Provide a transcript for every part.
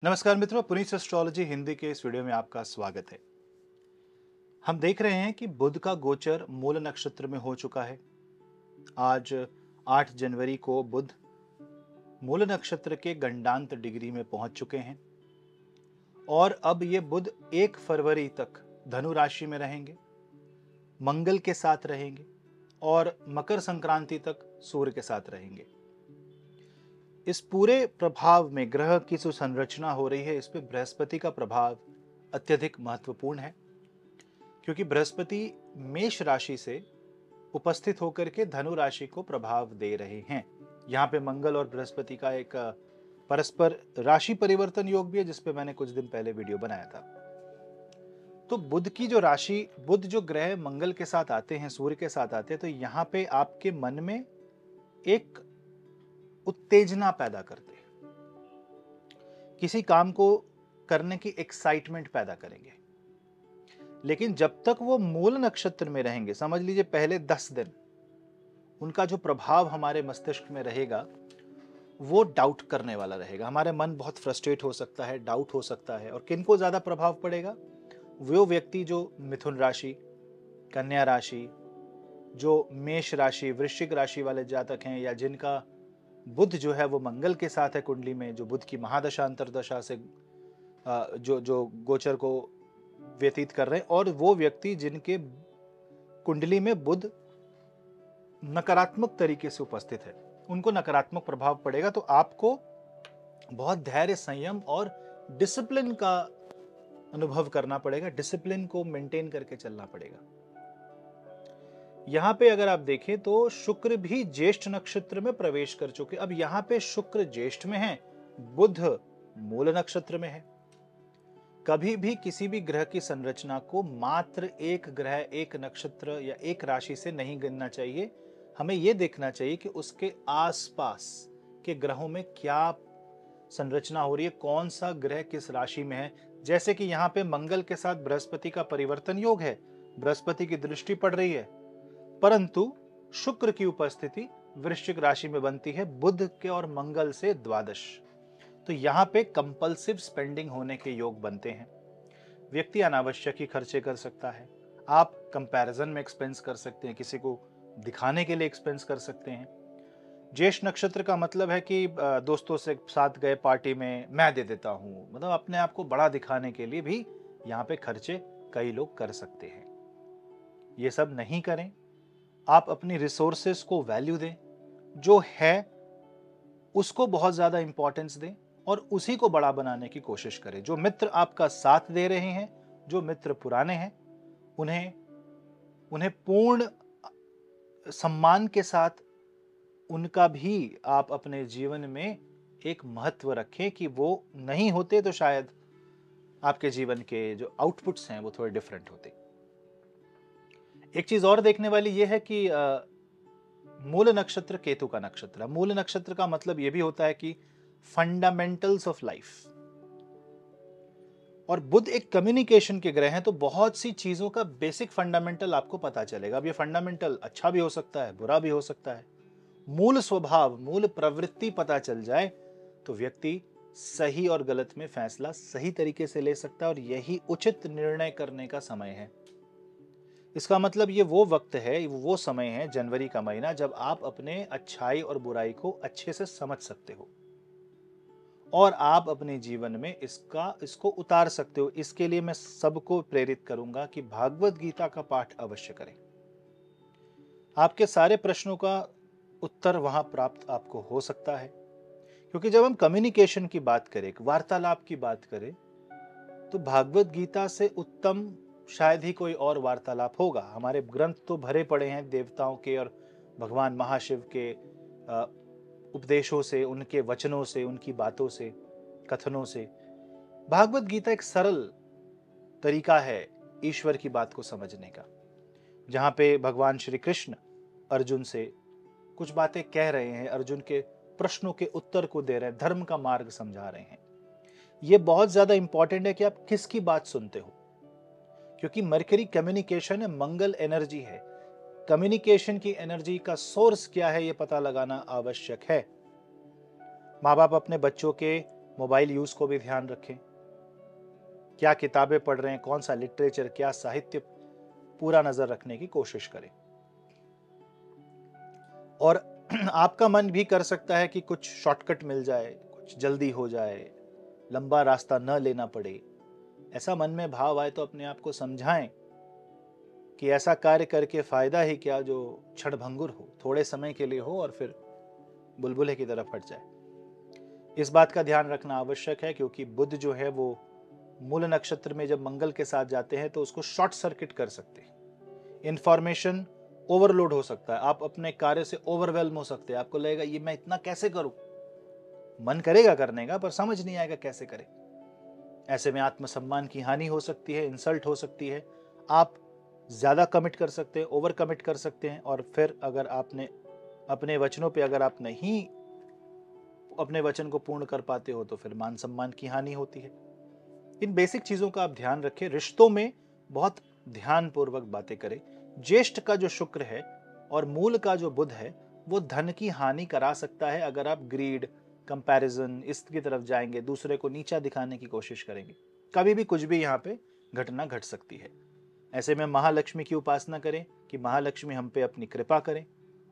नमस्कार मित्रों, पुनीत एस्ट्रोलॉजी हिंदी के इस वीडियो में आपका स्वागत है। हम देख रहे हैं कि बुध का गोचर मूल नक्षत्र में हो चुका है। आज 8 जनवरी को बुध मूल नक्षत्र के गंडांत डिग्री में पहुंच चुके हैं और अब ये बुध 1 फरवरी तक धनु राशि में रहेंगे, मंगल के साथ रहेंगे और मकर संक्रांति तक सूर्य के साथ रहेंगे। इस पूरे प्रभाव में ग्रह की जो संरचना हो रही है, इस पे बृहस्पति का प्रभाव अत्यधिक महत्वपूर्ण है, क्योंकि बृहस्पति मेष राशि से उपस्थित होकर के धनु राशि को प्रभाव दे रहे हैं। यहाँ पे मंगल और बृहस्पति का एक परस्पर राशि परिवर्तन योग भी है, जिस पे मैंने कुछ दिन पहले वीडियो बनाया था। तो बुध की जो राशि, बुध जो ग्रह मंगल के साथ आते हैं, सूर्य के साथ आते हैं, तो यहाँ पे आपके मन में एक उत्तेजना पैदा करते हैं, किसी काम को करने की एक्साइटमेंट पैदा करेंगे। लेकिन जब तक वो मूल नक्षत्र में रहेंगे, समझ लीजिए पहले 10 दिन उनका जो प्रभाव हमारे मस्तिष्क में रहेगा वो डाउट करने वाला रहेगा। हमारे मन बहुत फ्रस्ट्रेट हो सकता है, डाउट हो सकता है। और किनको ज्यादा प्रभाव पड़ेगा? वो व्यक्ति जो मिथुन राशि, कन्या राशि, जो मेष राशि, वृश्चिक राशि वाले जातक हैं, या जिनका बुध जो है वो मंगल के साथ है कुंडली में, जो बुध की महादशा अंतरदशा से जो जो गोचर को व्यतीत कर रहे हैं, और वो व्यक्ति जिनके कुंडली में बुध नकारात्मक तरीके से उपस्थित है, उनको नकारात्मक प्रभाव पड़ेगा। तो आपको बहुत धैर्य, संयम और डिसिप्लिन का अनुभव करना पड़ेगा, डिसिप्लिन को मेंटेन करके चलना पड़ेगा। यहां पे अगर आप देखें तो शुक्र भी ज्येष्ठ नक्षत्र में प्रवेश कर चुके। अब यहां पे शुक्र ज्येष्ठ में है, बुध मूल नक्षत्र में है। कभी भी किसी भी ग्रह की संरचना को मात्र एक ग्रह, एक नक्षत्र या एक राशि से नहीं गिनना चाहिए। हमें यह देखना चाहिए कि उसके आसपास के ग्रहों में क्या संरचना हो रही है, कौन सा ग्रह किस राशि में है। जैसे कि यहाँ पे मंगल के साथ बृहस्पति का परिवर्तन योग है, बृहस्पति की दृष्टि पड़ रही है, परंतु शुक्र की उपस्थिति वृश्चिक राशि में बनती है बुध के और मंगल से द्वादश। तो यहाँ पे कंपल्सिव स्पेंडिंग होने के योग बनते हैं। व्यक्ति अनावश्यक ही खर्चे कर सकता है। आप कंपैरिजन में एक्सपेंस कर सकते हैं, किसी को दिखाने के लिए एक्सपेंस कर सकते हैं। ज्येष्ठ नक्षत्र का मतलब है कि दोस्तों से साथ गए पार्टी में मैं दे देता हूं, मतलब अपने आप को बड़ा दिखाने के लिए भी यहाँ पे खर्चे कई लोग कर सकते हैं। ये सब नहीं करें। आप अपनी रिसोर्सेस को वैल्यू दें, जो है उसको बहुत ज्यादा इंपॉर्टेंस दें और उसी को बड़ा बनाने की कोशिश करें। जो मित्र आपका साथ दे रहे हैं, जो मित्र पुराने हैं, उन्हें उन्हें पूर्ण सम्मान के साथ उनका भी आप अपने जीवन में एक महत्व रखें कि वो नहीं होते तो शायद आपके जीवन के जो आउटपुट्स हैं वो थोड़े डिफरेंट होते। एक चीज और देखने वाली ये है कि मूल नक्षत्र केतु का नक्षत्र है। मूल नक्षत्र का मतलब यह भी होता है कि फंडामेंटल्स ऑफ लाइफ, और बुध एक कम्युनिकेशन के ग्रह हैं, तो बहुत सी चीजों का बेसिक फंडामेंटल आपको पता चलेगा। अब ये फंडामेंटल अच्छा भी हो सकता है, बुरा भी हो सकता है। मूल स्वभाव, मूल प्रवृत्ति पता चल जाए तो व्यक्ति सही और गलत में फैसला सही तरीके से ले सकता है, और यही उचित निर्णय करने का समय है। इसका मतलब ये वो वक्त है, वो समय है, जनवरी का महीना, जब आप अपने अच्छाई और बुराई को अच्छे से समझ सकते हो और आप अपने जीवन में इसको उतार सकते हो। इसके लिए मैं सबको प्रेरित करूंगा कि भागवत गीता का पाठ अवश्य करें। आपके सारे प्रश्नों का उत्तर वहां प्राप्त आपको हो सकता है, क्योंकि जब हम कम्युनिकेशन की बात करें, वार्तालाप की बात करें, तो भागवत गीता से उत्तम शायद ही कोई और वार्तालाप होगा। हमारे ग्रंथ तो भरे पड़े हैं देवताओं के और भगवान महाशिव के उपदेशों से, उनके वचनों से, उनकी बातों से, कथनों से। भागवत गीता एक सरल तरीका है ईश्वर की बात को समझने का, जहां पे भगवान श्री कृष्ण अर्जुन से कुछ बातें कह रहे हैं, अर्जुन के प्रश्नों के उत्तर को दे रहे हैं, धर्म का मार्ग समझा रहे हैं। यह बहुत ज्यादा इंपॉर्टेंट है कि आप किसकी बात सुनते हो, क्योंकि मरकरी कम्युनिकेशन है, मंगल एनर्जी है। कम्युनिकेशन की एनर्जी का सोर्स क्या है, यह पता लगाना आवश्यक है। माँ बाप अपने बच्चों के मोबाइल यूज़ को भी ध्यान रखें। क्या किताबें पढ़ रहे हैं, कौन सा लिटरेचर, क्या साहित्य, पूरा नज़र रखने की कोशिश करें। और आपका मन भी कर सकता है कि कुछ शॉर्टकट मिल जाए, कुछ जल्दी हो जाए, लंबा रास्ता न लेना पड़े। ऐसा मन में भाव आए तो अपने आप को समझाएं कि ऐसा कार्य करके फायदा ही क्या जो क्षणभंगुर हो, थोड़े समय के लिए हो और फिर बुलबुले की तरफ हट जाए। इस बात का ध्यान रखना आवश्यक है क्योंकि बुध जो है वो मूल नक्षत्र में जब मंगल के साथ जाते हैं तो उसको शॉर्ट सर्किट कर सकते हैं। इंफॉर्मेशन ओवरलोड हो सकता है, आप अपने कार्य से ओवरवेल्म हो सकते हैं। आपको लगेगा ये मैं इतना कैसे करूं, मन करेगा करने का पर समझ नहीं आएगा कैसे करें। ऐसे में आत्मसम्मान की हानि हो सकती है, इंसल्ट हो सकती है, आप ज्यादा कमिट कर सकते हैं, ओवर कमिट कर सकते हैं। और फिर अगर आपने अपने वचनों पे अगर आप नहीं अपने वचन को पूर्ण कर पाते हो तो फिर मान सम्मान की हानि होती है। इन बेसिक चीजों का आप ध्यान रखें। रिश्तों में बहुत ध्यान पूर्वक बातें करें। ज्येष्ठ का जो शुक्र है और मूल का जो बुध है वो धन की हानि करा सकता है अगर आप ग्रीड, कंपैरिजन इसकी तरफ जाएंगे, दूसरे को नीचा दिखाने की कोशिश करेंगे। कभी भी कुछ भी यहाँ पे घटना घट सकती है। ऐसे में महालक्ष्मी की उपासना करें कि महालक्ष्मी हम पे अपनी कृपा करें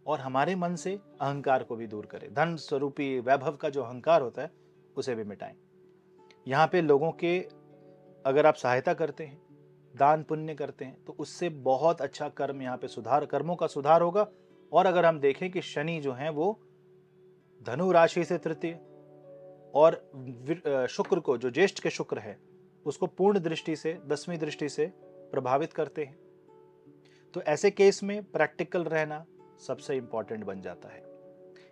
और हमारे मन से अहंकार को भी दूर करें। धन स्वरूपी वैभव का जो अहंकार होता है उसे भी मिटाएं। यहाँ पे लोगों के अगर आप सहायता करते हैं, दान पुण्य करते हैं तो उससे बहुत अच्छा कर्म यहाँ पे सुधार, कर्मों का सुधार होगा। और अगर हम देखें कि शनि जो है वो धनु राशि से तृतीय और शुक्र को, जो ज्येष्ठ के शुक्र है, उसको पूर्ण दृष्टि से, 10वीं दृष्टि से प्रभावित करते हैं। तो ऐसे केस में प्रैक्टिकल रहना सबसे इंपॉर्टेंट बन जाता है।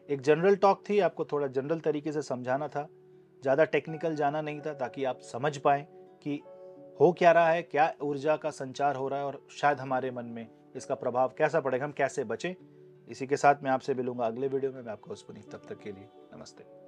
एक जनरल टॉक थी, आपको थोड़ा जनरल तरीके से समझाना था, ज़्यादा टेक्निकल जाना नहीं था, ताकि आप समझ पाएं कि हो क्या रहा है, क्या ऊर्जा का संचार हो रहा है और शायद हमारे मन में इसका प्रभाव कैसा पड़ेगा, हम कैसे बचें। इसी के साथ मैं आपसे मिलूंगा अगले वीडियो में। मैं आपका उस पुनीत, तब तक के लिए नमस्ते।